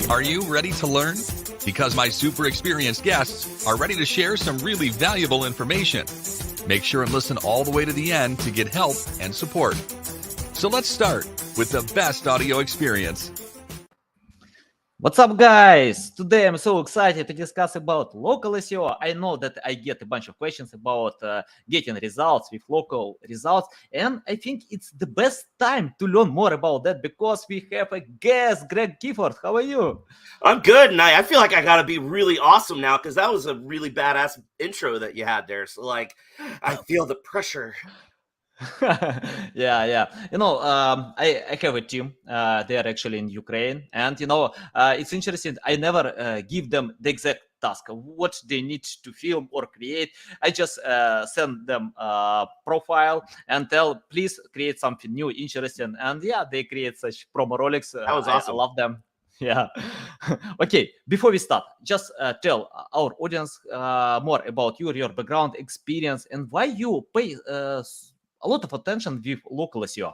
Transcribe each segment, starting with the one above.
Are you ready to learn? Because my super experienced guests are ready to share some really valuable information. Make sure and listen all the way to the end to get help and support. So let's start with the best audio experience. What's up, guys? Today I'm so excited to discuss about local SEO. I know that I get a bunch of questions about getting results with local results, and I think it's the best time to learn more about that because we have a guest, Greg Gifford. How are you? I'm good, and I feel like I gotta be really awesome now because that was a really badass intro that you had there. So, I feel the pressure. Yeah. I have a team. They are actually in Ukraine, and it's interesting. I never give them the exact task what they need to film or create. I just send them a profile and tell, please create something new, interesting, and yeah, they create such promo rolics. That was awesome. I love them. Yeah. Okay. Before we start, just tell our audience more about your background, experience, and why you pay a lot of attention with local SEO.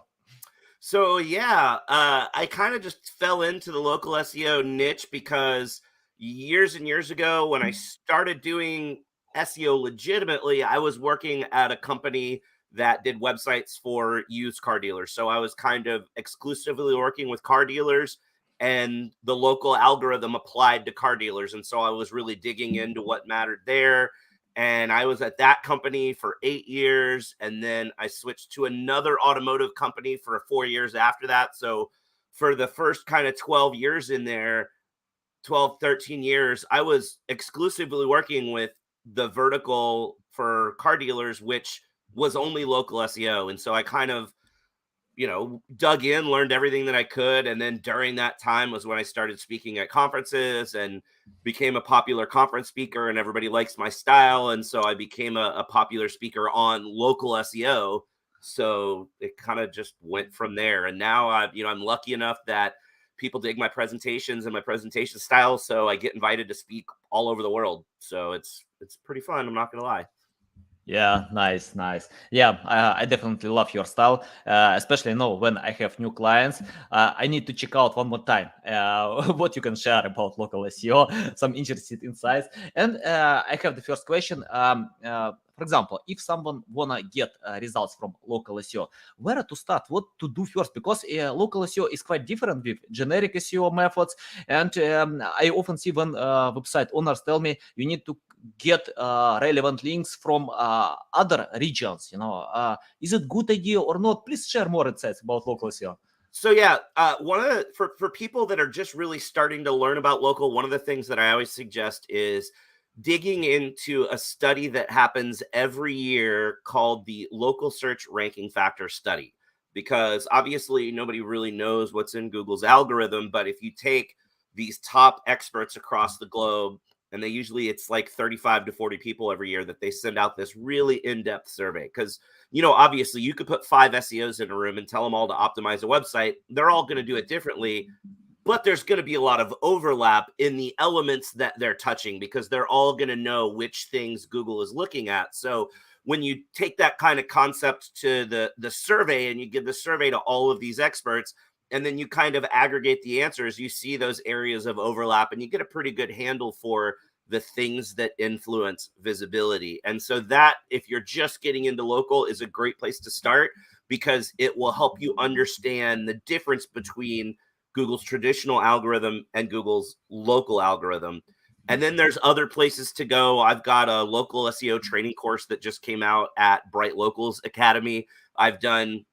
So yeah, I kind of just fell into the local SEO niche because years and years ago, when I started doing SEO legitimately, I was working at a company that did websites for used car dealers. So I was kind of exclusively working with car dealers, and the local algorithm applied to car dealers. And so I was really digging into what mattered there. And I was at that company for 8 years. And then I switched to another automotive company for 4 years after that. So for the first kind of 12 years in there, 12, 13 years, I was exclusively working with the vertical for car dealers, which was only local SEO. And so I kind of, dug in, learned everything that I could. And then during that time was when I started speaking at conferences and became a popular conference speaker, and everybody likes my style. And so I became a popular speaker on local SEO. So it kind of just went from there. And now I'm lucky enough that people dig my presentations and my presentation style. So I get invited to speak all over the world. So it's pretty fun. I'm not going to lie. Yeah, nice. Yeah, I definitely love your style, especially when I have new clients. I need to check out one more time what you can share about local SEO, some interesting insights. And I have the first question. For example, if someone wanna get results from local SEO, where to start? What to do first? Because local SEO is quite different with generic SEO methods, and I often see when website owners tell me you need to get relevant links from other regions. Is it good idea or not? Please share more insights about local SEO. So yeah, for people that are just really starting to learn about local, one of the things that I always suggest is digging into a study that happens every year called the Local Search Ranking Factor Study, because obviously nobody really knows what's in Google's algorithm. But if you take these top experts across the globe, and it's like 35 to 40 people every year that they send out this really in-depth survey, because obviously you could put 5 SEOs in a room and tell them all to optimize a website. They're all going to do it differently, but there's going to be a lot of overlap in the elements that they're touching, because they're all going to know which things Google is looking at. So when you take that kind of concept to the survey, and you give the survey to all of these experts, and then you kind of aggregate the answers, you see those areas of overlap, and you get a pretty good handle for the things that influence visibility. And so that, if you're just getting into local, is a great place to start, because it will help you understand the difference between Google's traditional algorithm and Google's local algorithm. And then there's other places to go. I've got a local SEO training course that just came out at Bright Locals Academy. I've done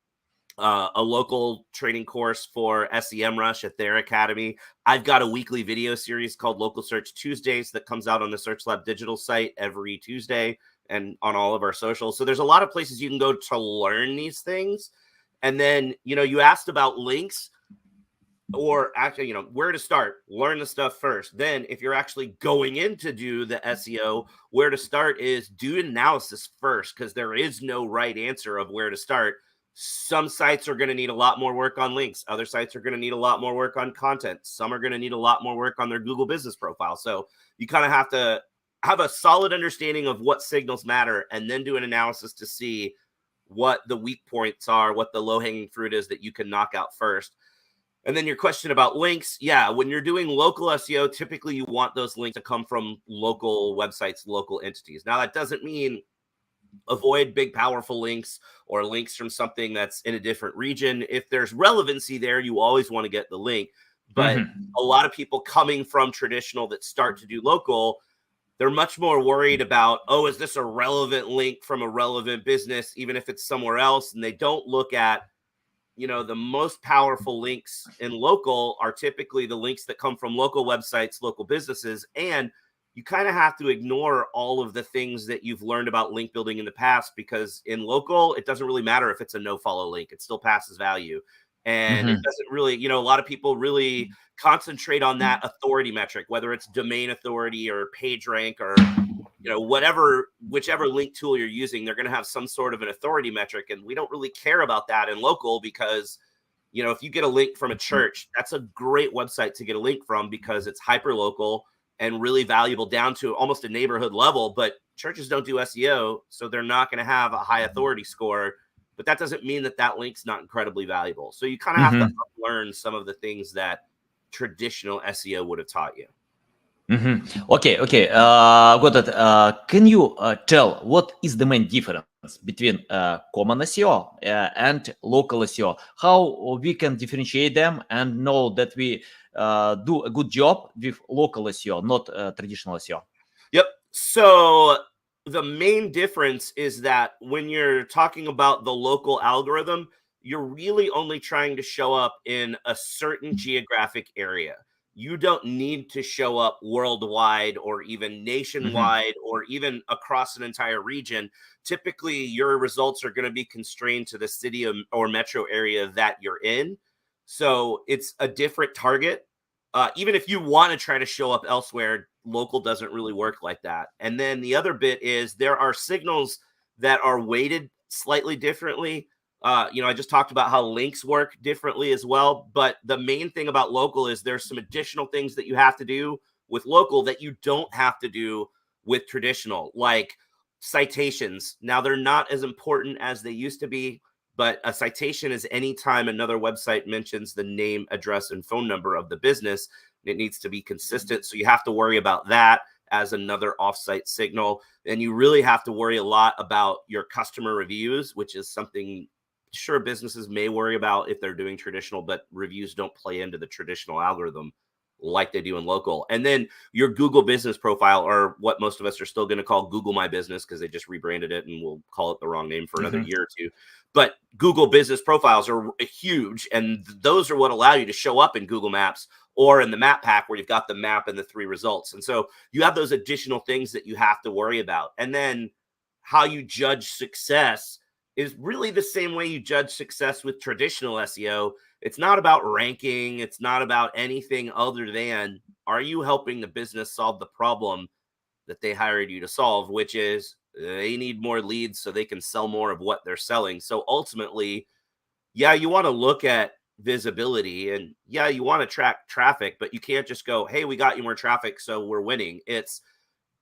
a local training course for SEMrush at their academy. I've got a weekly video series called Local Search Tuesdays that comes out on the Search Lab digital site every Tuesday and on all of our socials. So there's a lot of places you can go to learn these things. And then, you asked about links, or actually, where to start. Learn the stuff first. Then if you're actually going in to do the SEO, where to start is do analysis first, because there is no right answer of where to start. Some sites are going to need a lot more work on links. Other sites are going to need a lot more work on content. Some are going to need a lot more work on their Google business profile. So you kind of have to have a solid understanding of what signals matter, and then do an analysis to see what the weak points are, what the low-hanging fruit is that you can knock out first. And then your question about links. Yeah, when you're doing local SEO, typically you want those links to come from local websites, local entities. Now, that doesn't mean avoid big, powerful links or links from something that's in a different region. If there's relevancy there, you always want to get the link. But a lot of people coming from traditional that start to do local, they're much more worried about, oh, is this a relevant link from a relevant business, even if it's somewhere else? And they don't look at, the most powerful links in local are typically the links that come from local websites, local businesses. And you kind of have to ignore all of the things that you've learned about link building in the past, because in local, it doesn't really matter if it's a no follow link. It still passes value. And it doesn't really, a lot of people really concentrate on that authority metric, whether it's domain authority or page rank or whichever link tool you're using, they're going to have some sort of an authority metric. And we don't really care about that in local because, if you get a link from a church, that's a great website to get a link from because it's hyper local and really valuable down to almost a neighborhood level. But churches don't do SEO, so they're not going to have a high authority score. But that doesn't mean that link's not incredibly valuable. So you kind of have to learn some of the things that traditional SEO would have taught you. Okay, got it. Can you tell what is the main difference between common SEO and local SEO? How we can differentiate them and know that we do a good job with local SEO, not traditional SEO? Yep. So the main difference is that when you're talking about the local algorithm, you're really only trying to show up in a certain geographic area. You don't need to show up worldwide or even nationwide or even across an entire region. Typically, your results are going to be constrained to the city or metro area that you're in. So it's a different target. Even if you want to try to show up elsewhere, local doesn't really work like that. And then the other bit is there are signals that are weighted slightly differently. I just talked about how links work differently as well. But the main thing about local is there's some additional things that you have to do with local that you don't have to do with traditional, like citations. Now, they're not as important as they used to be, but a citation is anytime another website mentions the name, address, and phone number of the business. It needs to be consistent. So you have to worry about that as another offsite signal. And you really have to worry a lot about your customer reviews, which is something sure businesses may worry about if they're doing traditional, but reviews don't play into the traditional algorithm like they do in local. And then your Google business profile, or what most of us are still going to call Google My Business because they just rebranded it and we'll call it the wrong name for another year or two. But Google business profiles are huge, and those are what allow you to show up in Google Maps or in the map pack where you've got the map and the 3 results. And so you have those additional things that you have to worry about. And then how you judge success is really the same way you judge success with traditional SEO. It's not about ranking. It's not about anything other than, are you helping the business solve the problem that they hired you to solve, which is they need more leads so they can sell more of what they're selling. So ultimately, yeah, you want to look at visibility and yeah, you want to track traffic, but you can't just go, hey, we got you more traffic, so we're winning. It's,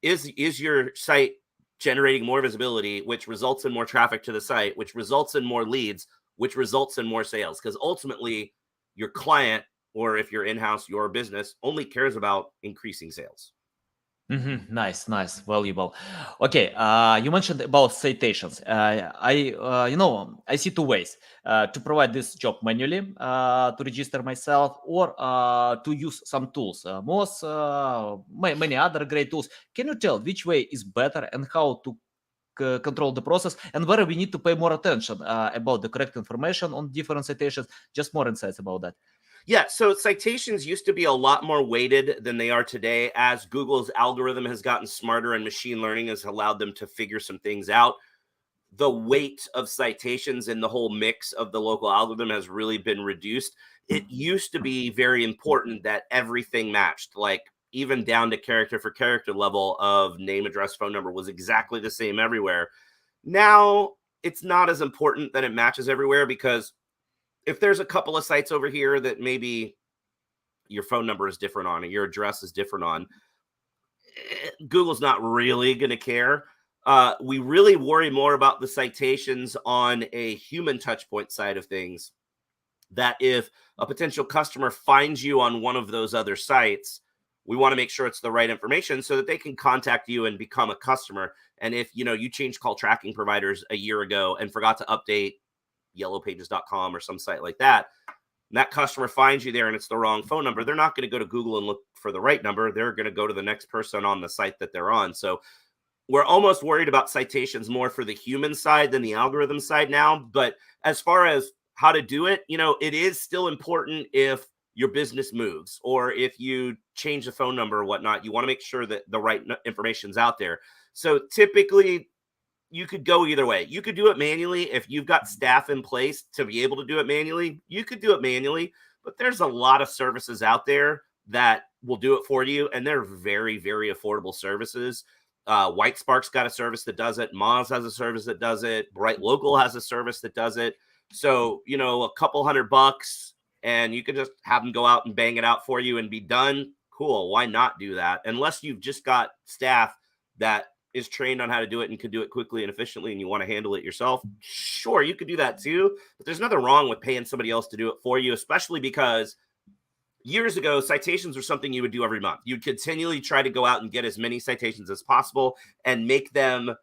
is your site generating more visibility, which results in more traffic to the site, which results in more leads, which results in more sales? Because ultimately your client, or if you're in-house, your business only cares about increasing sales. Nice, valuable. Okay, you mentioned about citations. I see 2 ways to provide this job manually, to register myself, or to use some tools. Many other great tools. Can you tell which way is better and how to control the process, and where we need to pay more attention about the correct information on different citations? Just more insights about that. Yeah, so citations used to be a lot more weighted than they are today, as Google's algorithm has gotten smarter and machine learning has allowed them to figure some things out. The weight of citations in the whole mix of the local algorithm has really been reduced. It used to be very important that everything matched, like even down to character for character level of name, address, phone number was exactly the same everywhere. Now it's not as important that it matches everywhere, because if there's a couple of sites over here that maybe your phone number is different on and your address is different on, Google's not really going to care. We really worry more about the citations on a human touch point side of things. that if a potential customer finds you on one of those other sites, we want to make sure it's the right information so that they can contact you and become a customer. And if, you changed call tracking providers a year ago and forgot to update yellowpages.com or some site like that, and that customer finds you there and it's the wrong phone number, they're not going to go to Google and look for the right number. They're going to go to the next person on the site that they're on. So we're almost worried about citations more for the human side than the algorithm side now. But as far as how to do it, it is still important if your business moves or if you change the phone number or whatnot. You want to make sure that the right information's out there. So typically, you could go either way. You could do it manually. If you've got staff in place to be able to do it manually, you could do it manually. But there's a lot of services out there that will do it for you. And they're very, very affordable services. White Spark's got a service that does it. Moz has a service that does it. Bright Local has a service that does it. So, a couple $100 and you can just have them go out and bang it out for you and be done. Cool. Why not do that? Unless you've just got staff that is trained on how to do it and can do it quickly and efficiently and you want to handle it yourself, sure, you could do that too. But there's nothing wrong with paying somebody else to do it for you, especially because years ago, citations were something you would do every month. You'd continually try to go out and get as many citations as possible and make them,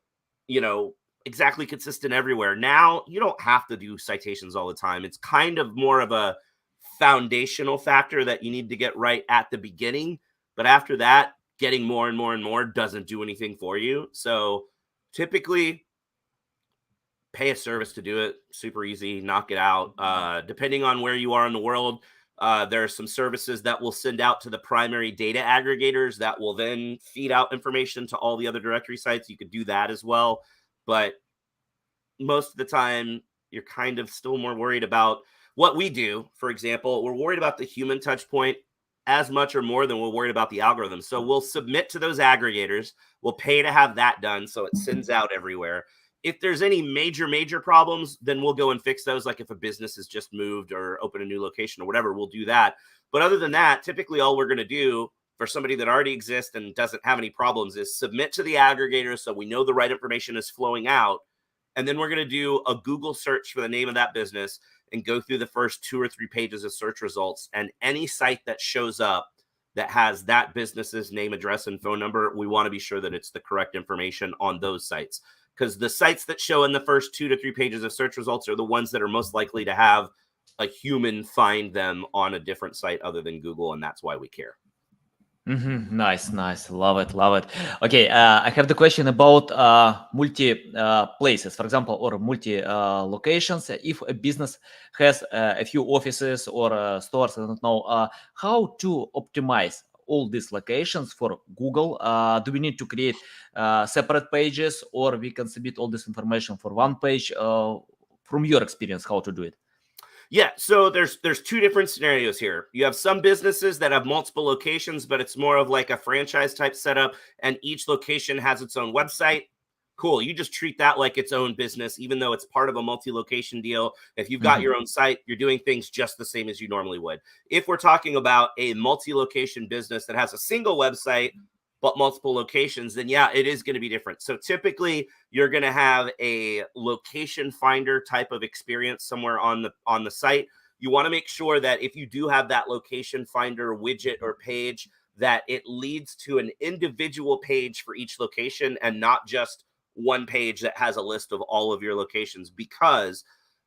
exactly consistent everywhere. Now, you don't have to do citations all the time. It's kind of more of a foundational factor that you need to get right at the beginning. But after that, getting more and more and more doesn't do anything for you. So typically, pay a service to do it. Super easy, knock it out. Depending on where you are in the world, there are some services that will send out to the primary data aggregators that will then feed out information to all the other directory sites. You could do that as well. But most of the time, you're kind of still more worried about what we do. For example, we're worried about the human touch point as much or more than we're worried about the algorithm. So we'll submit to those aggregators. We'll pay to have that done so it sends out everywhere. If there's any major problems, then we'll go and fix those. Like if a business has just moved or opened a new location or whatever, we'll do that. But other than that, typically all we're going to do for somebody that already exists and doesn't have any problems is submit to the aggregator so we know the right information is flowing out. And then we're going to do a Google search for the name of that business and go through the first 2 or 3 pages of search results. And any site that shows up that has that business's name, address, and phone number, we want to be sure that it's the correct information on those sites. Because the sites that show in the first 2 to 3 pages of search results are the ones that are most likely to have a human find them on a different site other than Google. And that's why we care. Nice. Love it. Okay, I have the question about multi places, for example, or multi locations. If a business has a few offices or stores, I don't know, how to optimize all these locations for Google? Do we need to create separate pages, or we can submit all this information for one page? From your experience, how to do it? Yeah, so there's 2 different scenarios here. You have some businesses that have multiple locations, but it's more of like a franchise type setup, and each location has its own website. Cool. You just treat that like its own business, even though it's part of a multi-location deal. If you've got your own site, you're doing things just the same as you normally would. If we're talking about a multi-location business that has a single website, but multiple locations, then yeah, it is going to be different. So typically you're going to have a location finder type of experience somewhere on the site. You want to make sure that if you do have that location finder widget or page, that it leads to an individual page for each location and not just one page that has a list of all of your locations. Because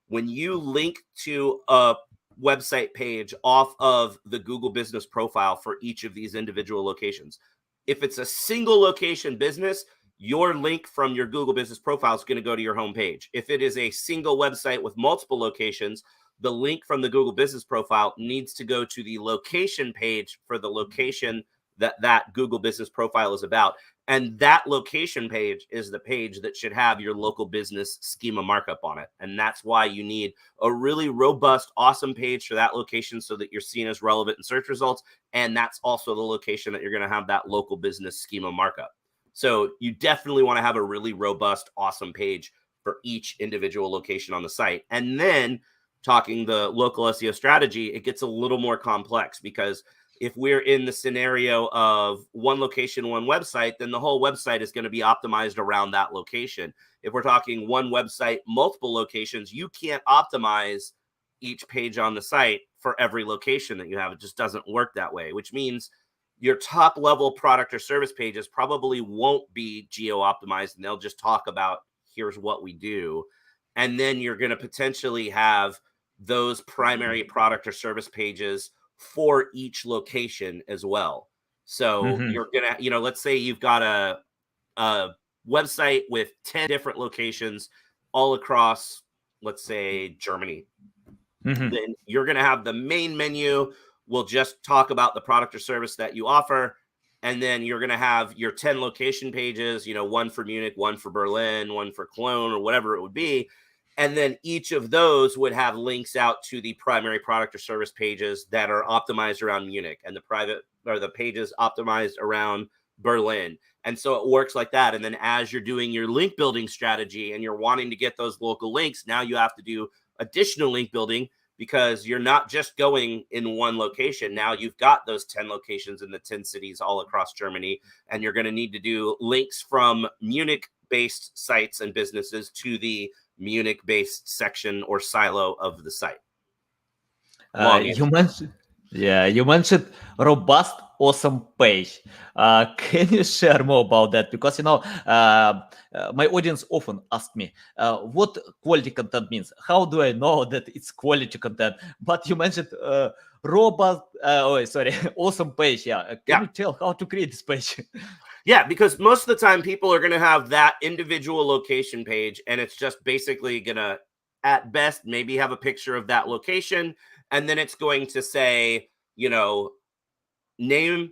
when you link to a website page off of the Google business profile for each of these individual locations, if it's a single location business, your link from your Google business profile is going to go to your home page. If it is a single website with multiple locations, the link from the Google business profile needs to go to the location page for the location that Google business profile is about. And that location page is the page that should have your local business schema markup on it. And that's why you need a really robust, awesome page for that location so that you're seen as relevant in search results. And that's also the location that you're going to have that local business schema markup. So you definitely want to have a really robust, awesome page for each individual location on the site. And then talking the local SEO strategy, it gets a little more complex, because if we're in the scenario of one location, one website, then the whole website is going to be optimized around that location. If we're talking one website, multiple locations, you can't optimize each page on the site for every location that you have. It just doesn't work that way, which means your top level product or service pages probably won't be geo optimized, and they'll just talk about here's what we do. And then you're going to potentially have those primary product or service pages for each location as well. So you're going to, let's say you've got a website with 10 different locations all across, let's say, Germany. Then you're going to have the main menu will just talk about the product or service that you offer. And then you're going to have your 10 location pages, one for Munich, one for Berlin, one for Cologne, or whatever it would be. And then each of those would have links out to the primary product or service pages that are optimized around Munich, and the pages optimized around Berlin. And so it works like that. And then as you're doing your link building strategy and you're wanting to get those local links, now you have to do additional link building, because you're not just going in one location. Now you've got those 10 locations in the 10 cities all across Germany, and you're going to need to do links from Munich-based sites and businesses to the Munich-based section or silo of the site. You mentioned robust, awesome page. Can you share more about that? Because my audience often ask me, what quality content means. How do I know that it's quality content? But you mentioned robust. Awesome page. Yeah. Can you tell how to create this page? Yeah, because most of the time people are going to have that individual location page, and it's just basically going to, at best, maybe have a picture of that location. And then it's going to say, name,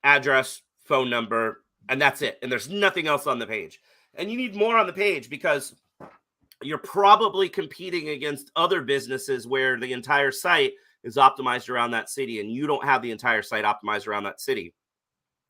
address, phone number, and that's it. And there's nothing else on the page. And you need more on the page because you're probably competing against other businesses where the entire site is optimized around that city, and you don't have the entire site optimized around that city.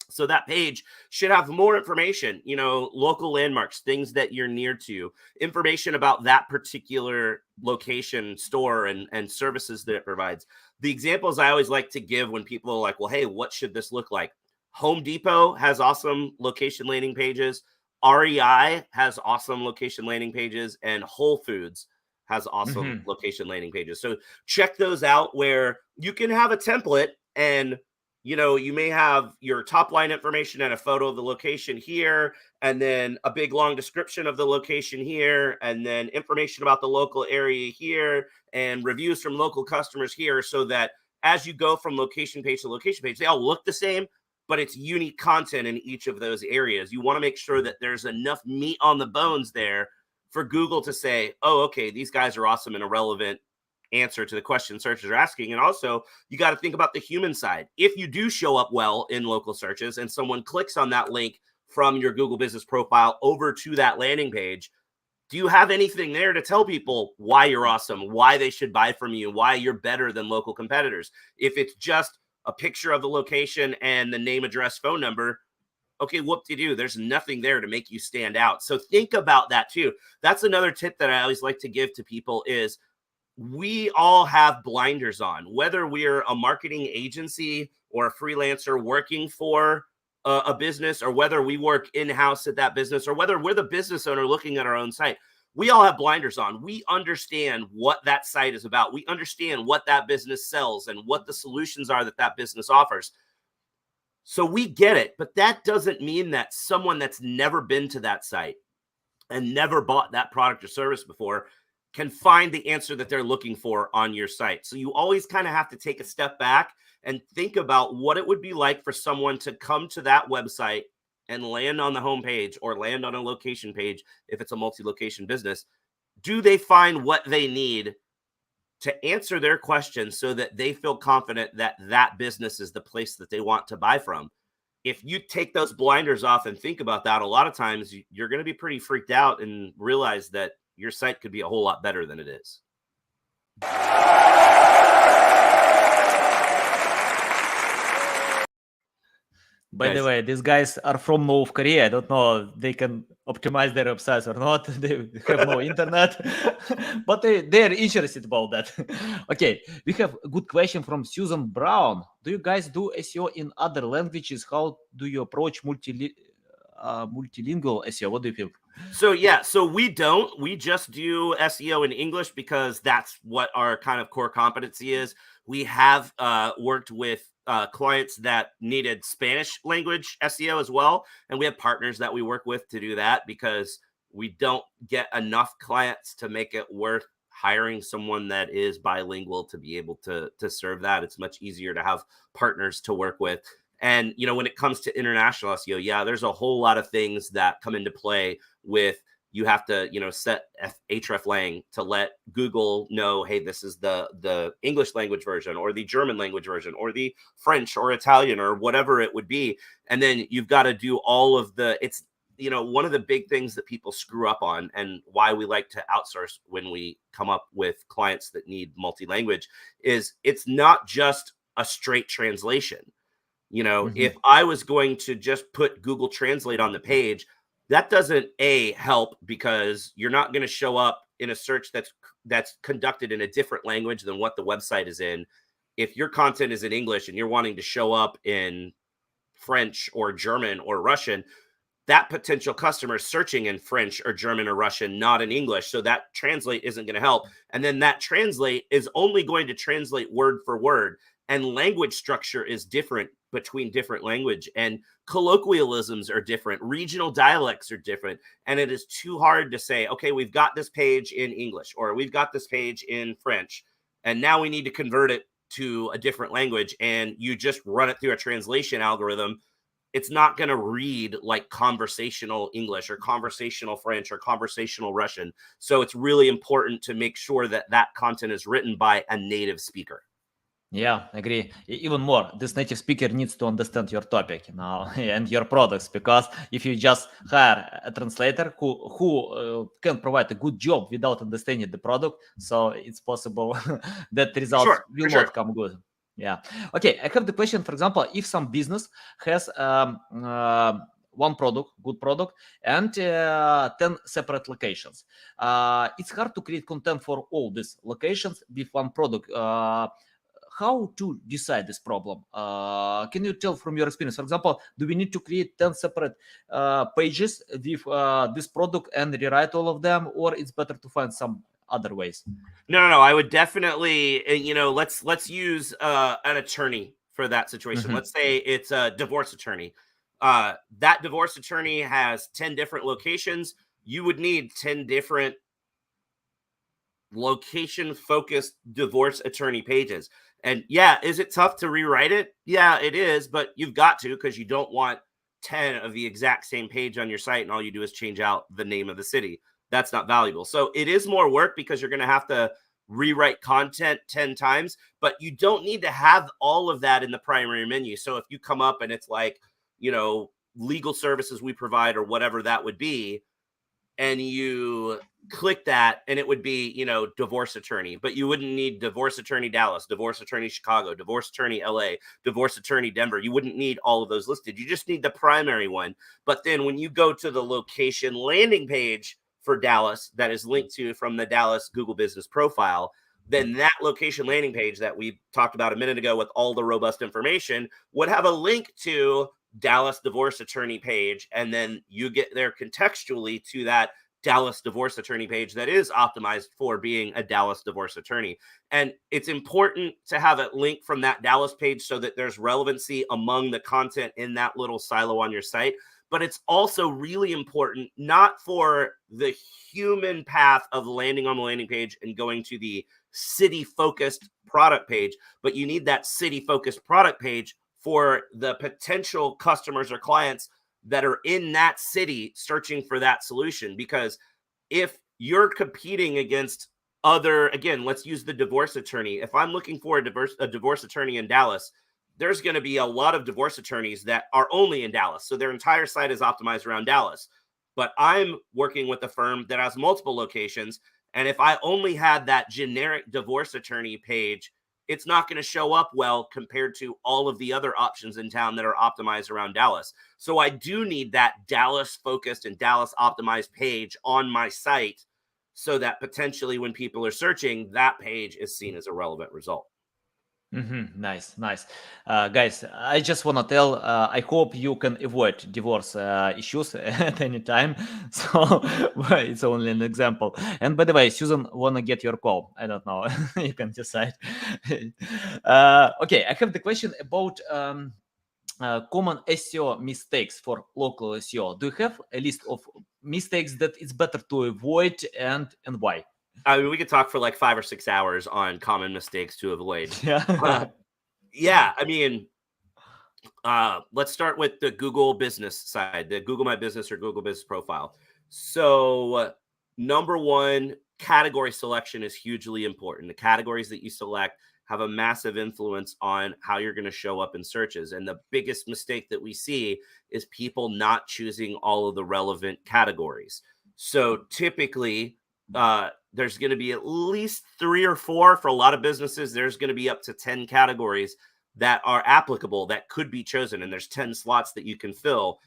So that page should have more information, local landmarks, things that you're near to, information about that particular location, store, and services that it provides. The examples I always like to give when people are like, well, hey, what should this look like? Home Depot has awesome location landing pages. REI has awesome location landing pages, and Whole Foods has awesome location landing pages. So check those out, where you can have a template, and you may have your top line information and a photo of the location here, and then a big long description of the location here, and then information about the local area here, and reviews from local customers here, so that as you go from location page to location page, they all look the same, but it's unique content in each of those areas. You want to make sure that there's enough meat on the bones there for Google to say, oh, okay, these guys are awesome and a relevant answer to the question searchers are asking. And also, you got to think about the human side. If you do show up well in local searches and someone clicks on that link from your Google Business Profile over to that landing page, do you have anything there to tell people why you're awesome, why they should buy from you, why you're better than local competitors? If it's just a picture of the location and the name, address, phone number, okay, whoop-de-doo, there's nothing there to make you stand out. So think about that too. That's another tip that I always like to give to people is, we all have blinders on, whether we're a marketing agency or a freelancer working for a business, or whether we work in-house at that business, or whether we're the business owner looking at our own site. We all have blinders on. We understand what that site is about. We understand what that business sells and what the solutions are that that business offers. So we get it, but that doesn't mean that someone that's never been to that site and never bought that product or service before can find the answer that they're looking for on your site. So you always kind of have to take a step back and think about what it would be like for someone to come to that website and land on the homepage or land on a location page. If it's a multi-location business, do they find what they need to answer their questions so that they feel confident that that business is the place that they want to buy from? If you take those blinders off and think about that, a lot of times you're going to be pretty freaked out and realize that your site could be a whole lot better than it is. By the way, these guys are from North Korea. I don't know they can optimize their websites or not. They have no internet, but they're interested about that. Okay, we have a good question from Susan Brown. Do you guys do SEO in other languages? How do you approach multilingual SEO? What do you feel? So yeah, so we just do SEO in English because that's what our kind of core competency is. We have worked with clients that needed Spanish language SEO as well, and we have partners that we work with to do that because we don't get enough clients to make it worth hiring someone that is bilingual to be able to serve that. It's much easier to have partners to work with. And when it comes to international SEO, yeah, there's a whole lot of things that come into play with you have to set hreflang to let Google know, hey, this is the English language version or the German language version or the French or Italian or whatever it would be. And then you've got to do all of it's one of the big things that people screw up on and why we like to outsource when we come up with clients that need multi-language is it's not just a straight translation. If I was going to just put Google Translate on the page, that doesn't help because you're not going to show up in a search that's conducted in a different language than what the website is in. If your content is in English and you're wanting to show up in French or German or Russian, that potential customer is searching in French or German or Russian, not in English. So that translate isn't going to help. And then that translate is only going to translate word for word. And language structure is different between different language, and colloquialisms are different. Regional dialects are different. And it is too hard to say, okay, we've got this page in English or we've got this page in French, and now we need to convert it to a different language. And you just run it through a translation algorithm. It's not going to read like conversational English or conversational French or conversational Russian. So it's really important to make sure that that content is written by a native speaker. Yeah, agree. Even more, this native speaker needs to understand your topic now and your products, because if you just hire a translator who can provide a good job without understanding the product, so it's possible that the results will not come good. Yeah. Okay, I have the question, for example, if some business has one product, good product, and 10 separate locations. It's hard to create content for all these locations with one product. How to decide this problem? Can you tell from your experience? For example, do we need to create 10 separate pages with this product and rewrite all of them, or it's better to find some other ways? No. I would definitely, let's use an attorney for that situation. Let's say it's a divorce attorney. That divorce attorney has 10 different locations. You would need 10 different location-focused divorce attorney pages. And yeah, is it tough to rewrite it? Yeah, it is, but you've got to, because you don't want 10 of the exact same page on your site and all you do is change out the name of the city. That's not valuable. So it is more work because you're going to have to rewrite content 10 times, but you don't need to have all of that in the primary menu. So if you come up and it's like, legal services we provide or whatever that would be, and you click that and it would be, divorce attorney, but you wouldn't need divorce attorney Dallas, divorce attorney Chicago, divorce attorney LA, divorce attorney Denver. You wouldn't need all of those listed. You just need the primary one. But then when you go to the location landing page for Dallas that is linked to from the Dallas Google Business Profile, then that location landing page that we talked about a minute ago with all the robust information would have a link to Dallas divorce attorney page. And then you get there contextually to that Dallas divorce attorney page that is optimized for being a Dallas divorce attorney. And it's important to have it linked from that Dallas page so that there's relevancy among the content in that little silo on your site. But it's also really important, not for the human path of landing on the landing page and going to the city-focused product page, but you need that city-focused product page for the potential customers or clients that are in that city searching for that solution. Because if you're competing against again, let's use the divorce attorney. If I'm looking for a divorce attorney in Dallas, there's going to be a lot of divorce attorneys that are only in Dallas. So their entire site is optimized around Dallas. But I'm working with a firm that has multiple locations. And if I only had that generic divorce attorney page, it's not going to show up well compared to all of the other options in town that are optimized around Dallas. So I do need that Dallas focused and Dallas optimized page on my site so that potentially when people are searching, that page is seen as a relevant result. Nice, nice. Guys, I just want to tell, I hope you can avoid divorce issues at any time. So well, it's only an example. And by the way, Susan, want to get your call. I don't know. You can decide. Okay, I have the question about common SEO mistakes for local SEO. Do you have a list of mistakes that it's better to avoid and why? I mean, we could talk for like 5 or 6 hours on common mistakes to avoid. Yeah. Yeah, I mean, let's start with the Google business side, the Google My Business or Google Business Profile. So, number one, category selection is hugely important. The categories that you select have a massive influence on how you're going to show up in searches. And the biggest mistake that we see is people not choosing all of the relevant categories. So, typically, there's going to be at least 3 or 4 for a lot of businesses. There's going to be up to 10 categories that are applicable that could be chosen, and there's 10 slots that you can fill.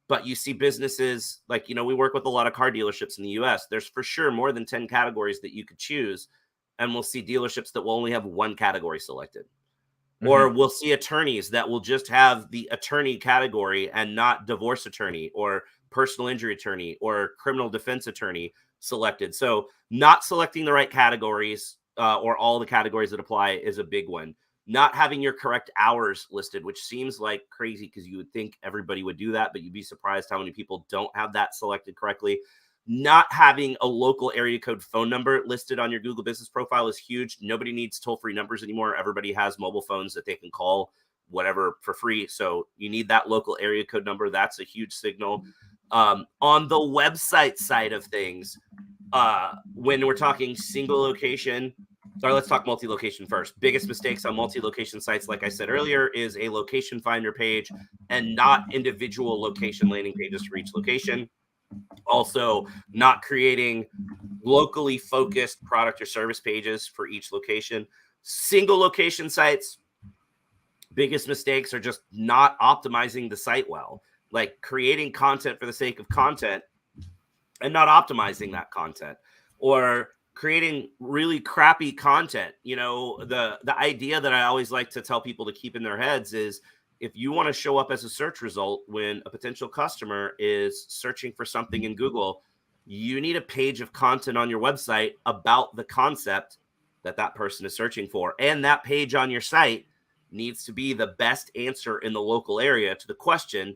But you see businesses like, we work with a lot of car dealerships in the US. There's for sure more than 10 categories that you could choose, and we'll see dealerships that will only have one category selected. Or we'll see attorneys that will just have the attorney category and not divorce attorney or personal injury attorney or criminal defense attorney selected. So not selecting the right categories or all the categories that apply is a big one. Not having your correct hours listed, which seems like crazy because you would think everybody would do that, but you'd be surprised how many people don't have that selected correctly. Not having a local area code phone number listed on your Google Business Profile is huge. Nobody needs toll-free numbers anymore. Everybody has mobile phones that they can call whatever for free. So you need that local area code number. That's a huge signal. On the website side of things, when we're talking single location, or let's talk multi-location first. Biggest mistakes on multi-location sites, like I said earlier, is a location finder page and not individual location landing pages for each location. Also, not creating locally focused product or service pages for each location. Single location sites, biggest mistakes are just not optimizing the site well, like creating content for the sake of content and not optimizing that content, or creating really crappy content. The idea that I always like to tell people to keep in their heads is, if you want to show up as a search result when a potential customer is searching for something in Google, you need a page of content on your website about the concept that person is searching for. And that page on your site needs to be the best answer in the local area to the question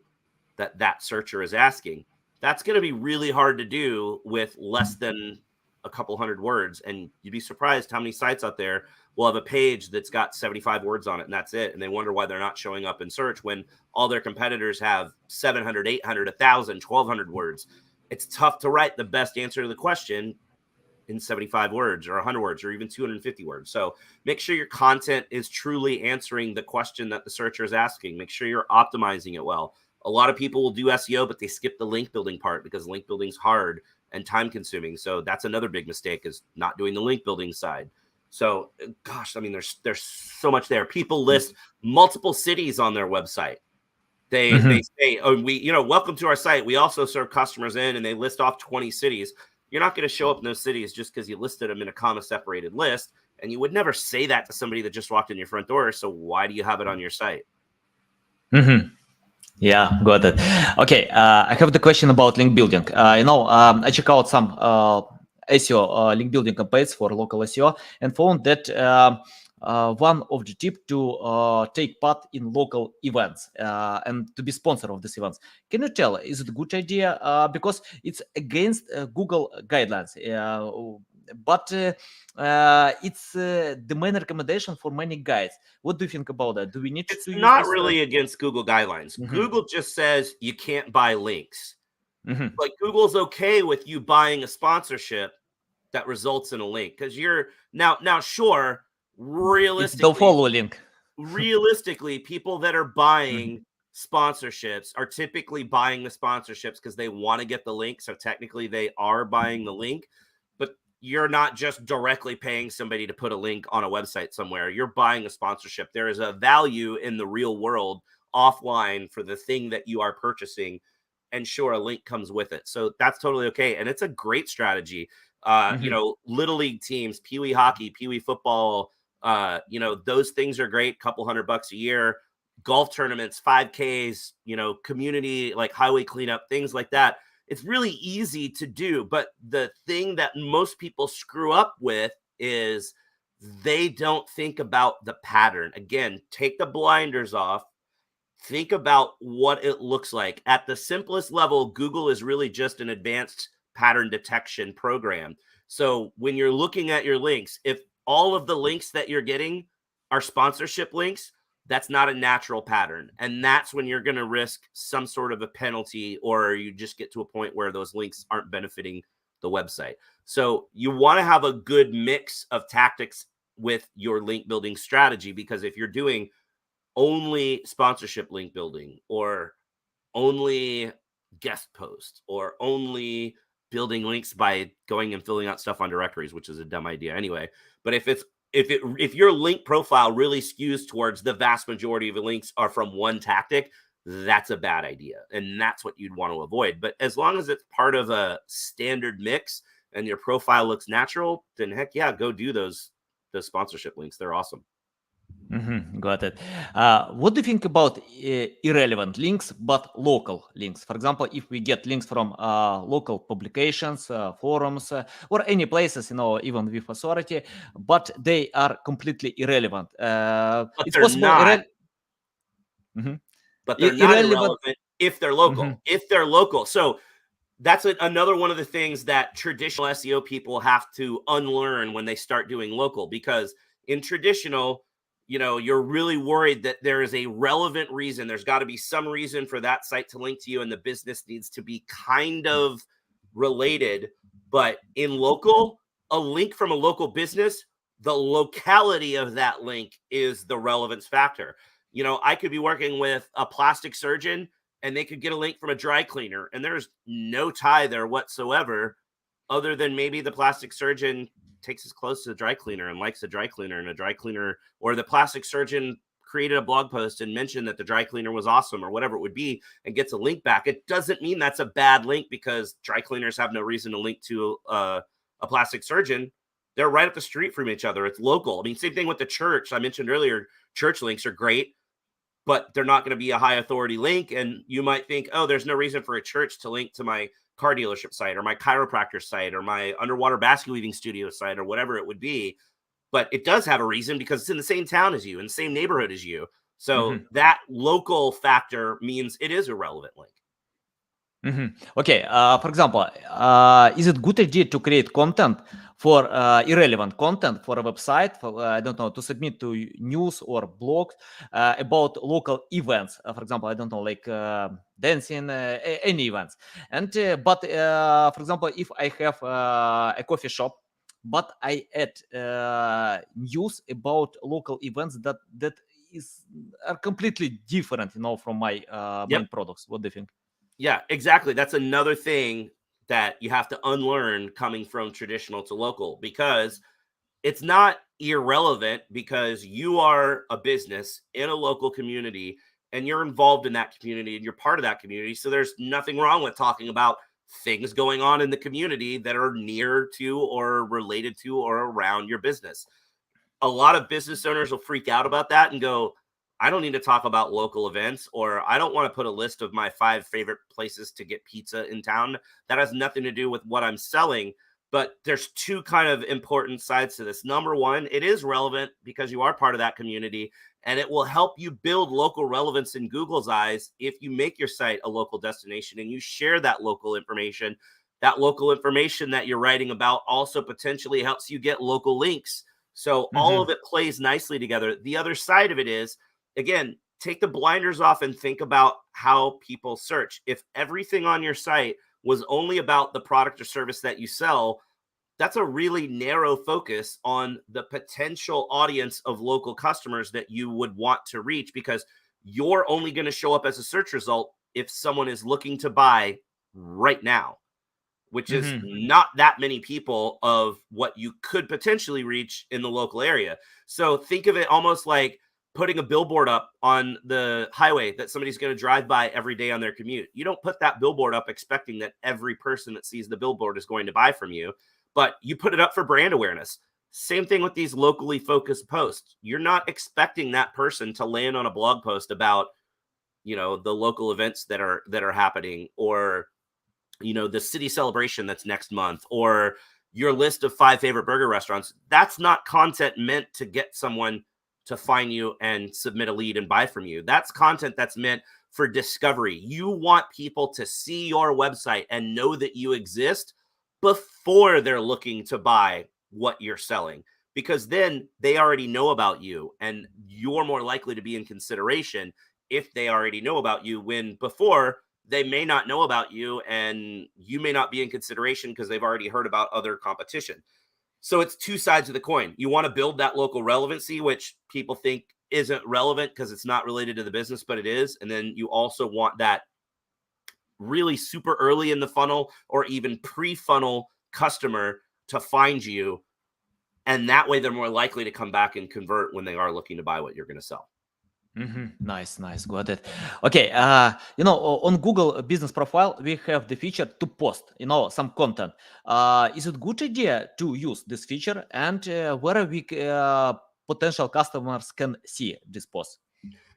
that searcher is asking. That's going to be really hard to do with less than a couple hundred words. And you'd be surprised how many sites out there will have a page that's got 75 words on it, and that's it. And they wonder why they're not showing up in search when all their competitors have 700, 800, 1,000, 1,200 words. It's tough to write the best answer to the question in 75 words or 100 words or even 250 words. So make sure your content is truly answering the question that the searcher is asking. Make sure you're optimizing it well. A lot of people will do SEO, but they skip the link building part because link building is hard and time consuming. So that's another big mistake, is not doing the link building side. So, gosh, I mean, there's so much there. People list multiple cities on their website. They say, oh, welcome to our site. We also serve customers in, and they list off 20 cities. You're not going to show up in those cities just because you listed them in a comma separated list. And you would never say that to somebody that just walked in your front door. So why do you have it on your site? Yeah, got it. Okay, I have the question about link building. I check out some SEO link building campaigns for local SEO and found that one of the tip to take part in local events and to be sponsor of these events. Can you tell, is it a good idea? Because it's against Google guidelines. But it's the main recommendation for many guides. What do you think about that? Do we need It's to use not this, really against Google guidelines. Google just says you can't buy links. Like, Google's okay with you buying a sponsorship that results in a link, because you're now sure, It's the follow link. realistically, people that are buying sponsorships are typically buying the sponsorships because they want to get the link. So technically they are buying the link, but you're not just directly paying somebody to put a link on a website somewhere. You're buying a sponsorship. There is a value in the real world offline for the thing that you are purchasing, and sure, a link comes with it. So that's totally okay. And it's a great strategy. Little league teams, Pee Wee hockey, Pee Wee football, Those things are great. Couple $100 a year. Golf tournaments, 5Ks, community like highway cleanup, things like that. It's really easy to do. But the thing that most people screw up with is they don't think about the pattern. Again, take the blinders off. Think about what it looks like. At the simplest level, Google is really just an advanced pattern detection program. So when you're looking at your links, if all of the links that you're getting are sponsorship links, that's not a natural pattern. And that's when you're going to risk some sort of a penalty, or you just get to a point where those links aren't benefiting the website. So you want to have a good mix of tactics with your link building strategy, because if you're doing only sponsorship link building, or only guest posts, or only building links by going and filling out stuff on directories, which is a dumb idea anyway. But if your link profile really skews towards the vast majority of the links are from one tactic, that's a bad idea. And that's what you'd want to avoid. But as long as it's part of a standard mix and your profile looks natural, then heck yeah, go do those sponsorship links. They're awesome. Got it. What do you think about irrelevant links, but local links? For example, if we get links from local publications, forums, or any places, even with authority, but they are completely irrelevant. But It's they're possible. not. Mhm. But they're not Irrelevant. irrelevant if they're local. If they're local. So that's another one of the things that traditional SEO people have to unlearn when they start doing local, because in traditional, you're really worried that there is a relevant reason. There's got to be some reason for that site to link to you, and the business needs to be kind of related. But in local, a link from a local business, the locality of that link is the relevance factor. I could be working with a plastic surgeon, and they could get a link from a dry cleaner, and there's no tie there whatsoever, other than maybe the plastic surgeon takes his clothes to the dry cleaner and likes the dry cleaner, and a dry cleaner, or the plastic surgeon created a blog post and mentioned that the dry cleaner was awesome, or whatever it would be, and gets a link back. It doesn't mean that's a bad link, because dry cleaners have no reason to link to a plastic surgeon. They're right up the street from each other. It's local. I mean, same thing with the church. I mentioned earlier, church links are great, but they're not going to be a high authority link. And you might think, oh, there's no reason for a church to link to my car dealership site, or my chiropractor site, or my underwater basket weaving studio site, or whatever it would be. But it does have a reason, because it's in the same town as you, in the same neighborhood as you. So that local factor means it is a relevant link. Okay. For example, is it good idea to create content for irrelevant content for a website, for, I don't know, to submit to news or blogs about local events? For example, I don't know, like dancing, any events. And but for example, if I have a coffee shop, but I add news about local events that are completely different, from my main products. What do you think? Yeah, exactly. That's another thing that you have to unlearn coming from traditional to local, because it's not irrelevant, because you are a business in a local community and you're involved in that community and you're part of that community. So there's nothing wrong with talking about things going on in the community that are near to or related to or around your business. A lot of business owners will freak out about that and go, I don't need to talk about local events, or I don't want to put a list of my 5 favorite places to get pizza in town. That has nothing to do with what I'm selling. But there's 2 kind of important sides to this. Number one, it is relevant because you are part of that community, and it will help you build local relevance in Google's eyes if you make your site a local destination and you share that local information. That local information that you're writing about also potentially helps you get local links. So all of it plays nicely together. The other side of it is, again, take the blinders off and think about how people search. If everything on your site was only about the product or service that you sell, that's a really narrow focus on the potential audience of local customers that you would want to reach, because you're only going to show up as a search result if someone is looking to buy right now, which is not that many people of what you could potentially reach in the local area. So think of it almost like putting a billboard up on the highway that somebody's going to drive by every day on their commute. You don't put that billboard up expecting that every person that sees the billboard is going to buy from you, but you put it up for brand awareness. Same thing with these locally focused posts. You're not expecting that person to land on a blog post about, the local events that are happening, or, the city celebration that's next month, or your list of 5 favorite burger restaurants. That's not content meant to get someone to find you and submit a lead and buy from you. That's content that's meant for discovery. You want people to see your website and know that you exist before they're looking to buy what you're selling, because then they already know about you and you're more likely to be in consideration if they already know about you, when before they may not know about you and you may not be in consideration because they've already heard about other competition. So it's two sides of the coin. You want to build that local relevancy, which people think isn't relevant because it's not related to the business, but it is. And then you also want that really super early in the funnel or even pre-funnel customer to find you. And that way they're more likely to come back and convert when they are looking to buy what you're going to sell. Nice, got it. Okay, on Google Business Profile, we have the feature to post, some content. Is it good idea to use this feature, and where we potential customers can see this post?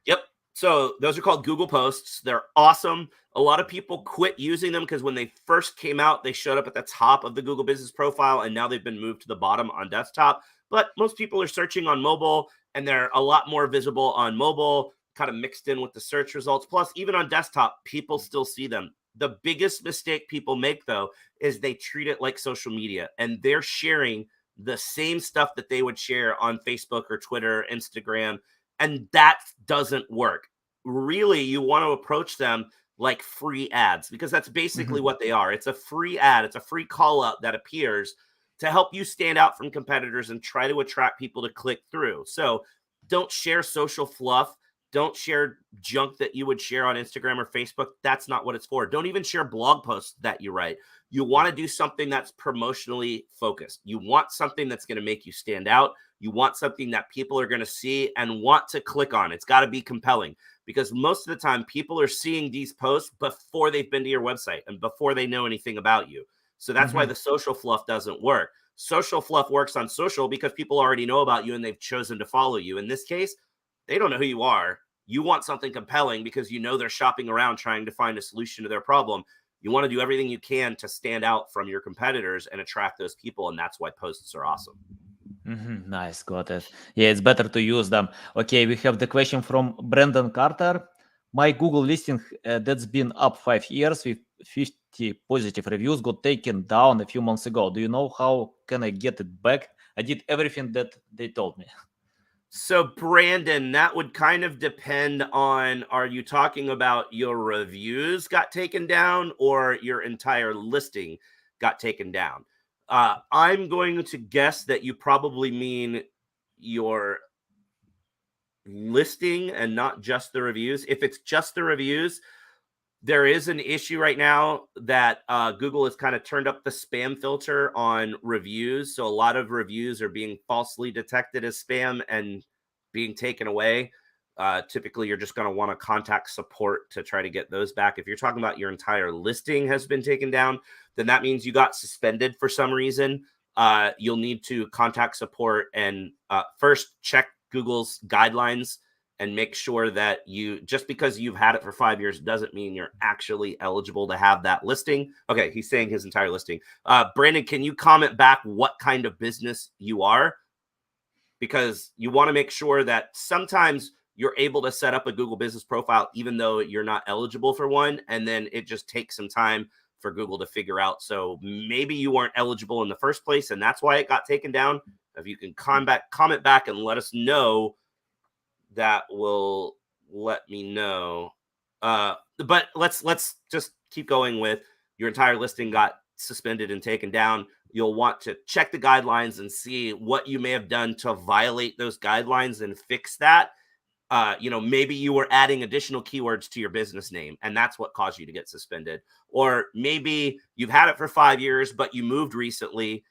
Yep. So those are called Google Posts. They're awesome. A lot of people quit using them because when they first came out, they showed up at the top of the Google Business Profile, and now they've been moved to the bottom on desktop. But most people are searching on mobile, and they're a lot more visible on mobile, kind of mixed in with the search results. Plus, even on desktop, people still see them. The biggest mistake people make, though, is they treat it like social media, and they're sharing the same stuff that they would share on Facebook or Twitter, Instagram, and that doesn't work. Really, you want to approach them like free ads, because that's basically what they are. It's a free ad. It's a free call out that appears to help you stand out from competitors and try to attract people to click through. So don't share social fluff. Don't share junk that you would share on Instagram or Facebook. That's not what it's for. Don't even share blog posts that you write. You want to do something that's promotionally focused. You want something that's going to make you stand out. You want something that people are going to see and want to click on. It's got to be compelling, because most of the time people are seeing these posts before they've been to your website and before they know anything about you. So that's why the social fluff doesn't work. Social fluff works on social because people already know about you and they've chosen to follow you. In this case, they don't know who you are. You want something compelling because you know they're shopping around trying to find a solution to their problem. You want to do everything you can to stand out from your competitors and attract those people. And that's why posts are awesome. Nice, got it. Yeah, it's better to use them. Okay, we have the question from Brandon Carter. My Google listing that's been up 5 years with 50 positive reviews got taken down a few months ago. Do you know how can I get it back? I did everything that they told me. So, Brandon, that would kind of depend on, are you talking about your reviews got taken down or your entire listing got taken down? I'm going to guess that you probably mean your listing and not just the reviews. If it's just the reviews, there is an issue right now that Google has kind of turned up the spam filter on reviews. So a lot of reviews are being falsely detected as spam and being taken away. Typically, you're just going to want to contact support to try to get those back. If you're talking about your entire listing has been taken down, then that means you got suspended for some reason. You'll need to contact support and first check Google's guidelines and make sure that just because you've had it for 5 years doesn't mean you're actually eligible to have that listing. Okay, he's saying his entire listing. Brandon, can you comment back what kind of business you are? Because you want to make sure that sometimes you're able to set up a Google Business Profile even though you're not eligible for one, and then it just takes some time for Google to figure out. So maybe you weren't eligible in the first place, and that's why it got taken down. If you can comment back and let us know, that will let me know. But let's just keep going with your entire listing got suspended and taken down. You'll want to check the guidelines and see what you may have done to violate those guidelines and fix that. Maybe you were adding additional keywords to your business name and that's what caused you to get suspended. Or maybe you've had it for 5 years, but you moved recently.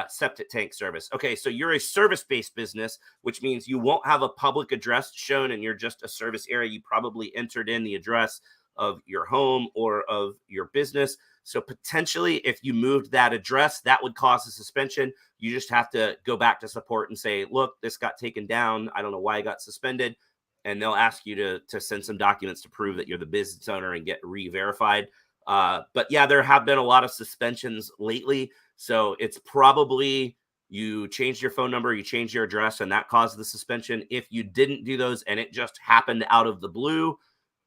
Septic tank service. Okay, so you're a service-based business, which means you won't have a public address shown and you're just a service area. You probably entered in the address of your home or of your business. So potentially, if you moved that address, that would cause a suspension. You just have to go back to support and say, look, this got taken down. I don't know why it got suspended. And they'll ask you to send some documents to prove that you're the business owner and get re-verified. But yeah, there have been a lot of suspensions lately. So it's probably you changed your phone number, you changed your address, and that caused the suspension. If you didn't do those and it just happened out of the blue,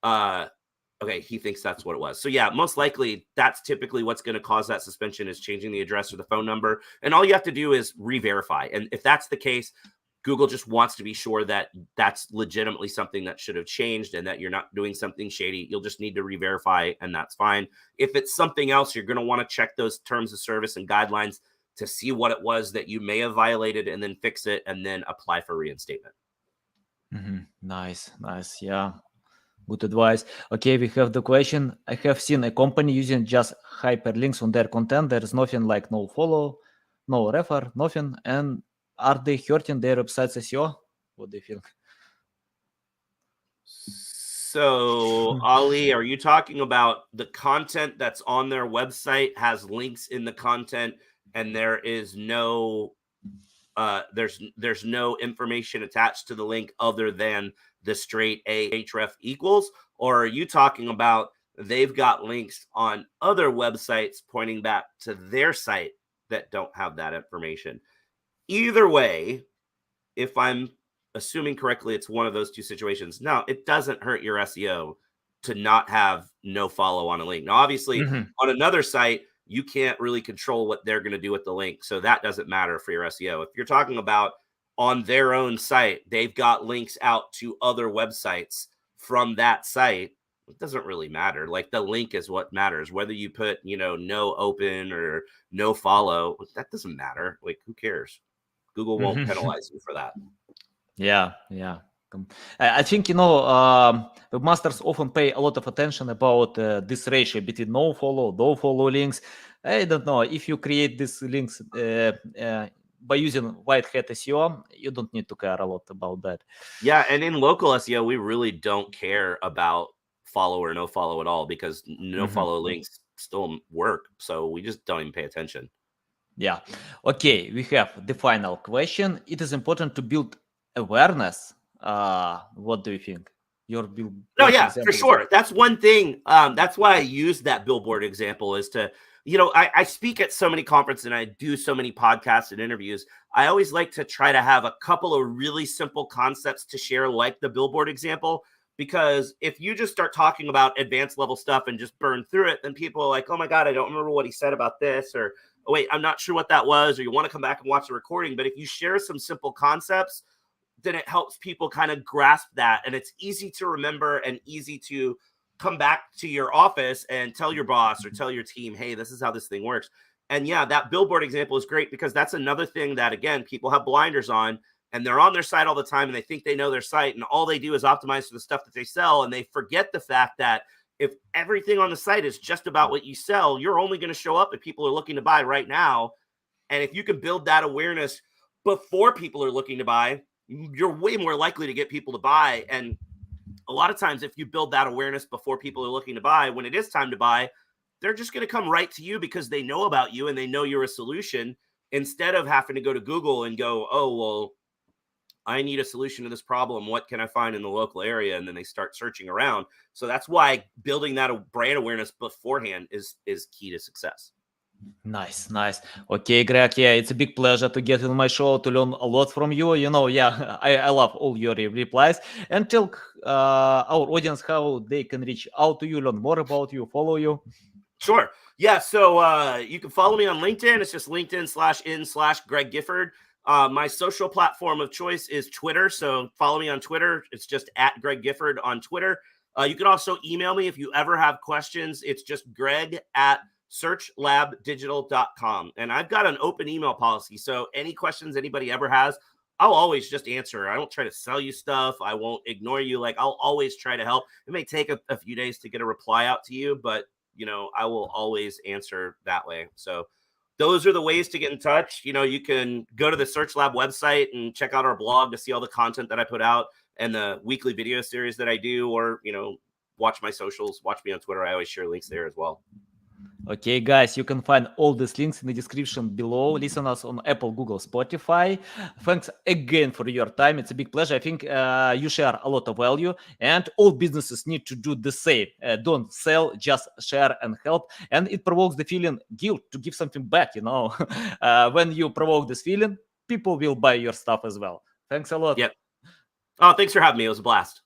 okay, he thinks that's what it was. So yeah, most likely that's typically what's going to cause that suspension is changing the address or the phone number. And all you have to do is re-verify. And if that's the case, Google just wants to be sure that that's legitimately something that should have changed and that you're not doing something shady. You'll just need to re-verify, and that's fine. If it's something else, you're going to want to check those terms of service and guidelines to see what it was that you may have violated and then fix it and then apply for reinstatement. Nice. Yeah. Good advice. Okay, we have the question. I have seen a company using just hyperlinks on their content. There is nothing like no follow, no refer, nothing. And are they hurting their website's SEO? What do you think? So, Ali, are you talking about the content that's on their website has links in the content and there is no there's no information attached to the link other than the straight ahref equals? Or are you talking about they've got links on other websites pointing back to their site that don't have that information? Either way, if I'm assuming correctly, it's one of those two situations. Now, it doesn't hurt your SEO to not have no follow on a link. Now, obviously, on another site, you can't really control what they're going to do with the link. So that doesn't matter for your SEO. If you're talking about on their own site, they've got links out to other websites from that site. It doesn't really matter. Like the link is what matters. Whether you put, no open or no follow, that doesn't matter. Like, who cares? Google won't penalize you for that. Yeah. I think, webmasters often pay a lot of attention about this ratio between no follow links. I don't know if you create these links by using white hat SEO, you don't need to care a lot about that. Yeah, and in local SEO, we really don't care about follow or no follow at all because no follow links still work. So we just don't even pay attention. Yeah. Okay, we have the final question. It is important to build awareness. What do you think? Your billboard for sure. That's one thing. That's why I use that billboard example is to, I speak at so many conferences and I do so many podcasts and interviews. I always like to try to have a couple of really simple concepts to share, like the billboard example, because if you just start talking about advanced level stuff and just burn through it, then people are like, oh my God, I don't remember what he said about this, or, oh wait, I'm not sure what that was, or you want to come back and watch the recording. But if you share some simple concepts, then it helps people kind of grasp that. And it's easy to remember and easy to come back to your office and tell your boss or tell your team, hey, this is how this thing works. And yeah, that billboard example is great because that's another thing that, again, people have blinders on and they're on their site all the time and they think they know their site and all they do is optimize for the stuff that they sell. And they forget the fact that if everything on the site is just about what you sell, you're only going to show up if people are looking to buy right now. And if you can build that awareness before people are looking to buy, you're way more likely to get people to buy. And a lot of times, if you build that awareness before people are looking to buy, when it is time to buy, they're just going to come right to you because they know about you and they know you're a solution, instead of having to go to Google and go, oh, well, I need a solution to this problem. What can I find in the local area? And then they start searching around. So that's why building that brand awareness beforehand is key to success. Nice. Okay, Greg. Yeah, it's a big pleasure to get on my show to learn a lot from you. I love all your replies. And tell our audience how they can reach out to you, learn more about you, follow you. Sure. Yeah. So you can follow me on LinkedIn. It's just LinkedIn/in/Greg Gifford. My social platform of choice is Twitter. So follow me on Twitter. It's just at Greg Gifford on Twitter. You can also email me if you ever have questions. It's just greg@searchlabdigital.com. And I've got an open email policy. So any questions anybody ever has, I'll always just answer. I don't try to sell you stuff. I won't ignore you. Like, I'll always try to help. It may take a few days to get a reply out to you, but I will always answer that way. So those are the ways to get in touch. You can go to the Search Lab website and check out our blog to see all the content that I put out and the weekly video series that I do, or, watch my socials, watch me on Twitter. I always share links there as well. Okay, guys, you can find all these links in the description below. Listen us on Apple, Google, Spotify. Thanks again for your time. It's a big pleasure. I think you share a lot of value, and all businesses need to do the same. Don't sell, just share and help. And it provokes the feeling guilt to give something back. When you provoke this feeling, people will buy your stuff as well. Thanks a lot. Yep. Oh, thanks for having me. It was a blast.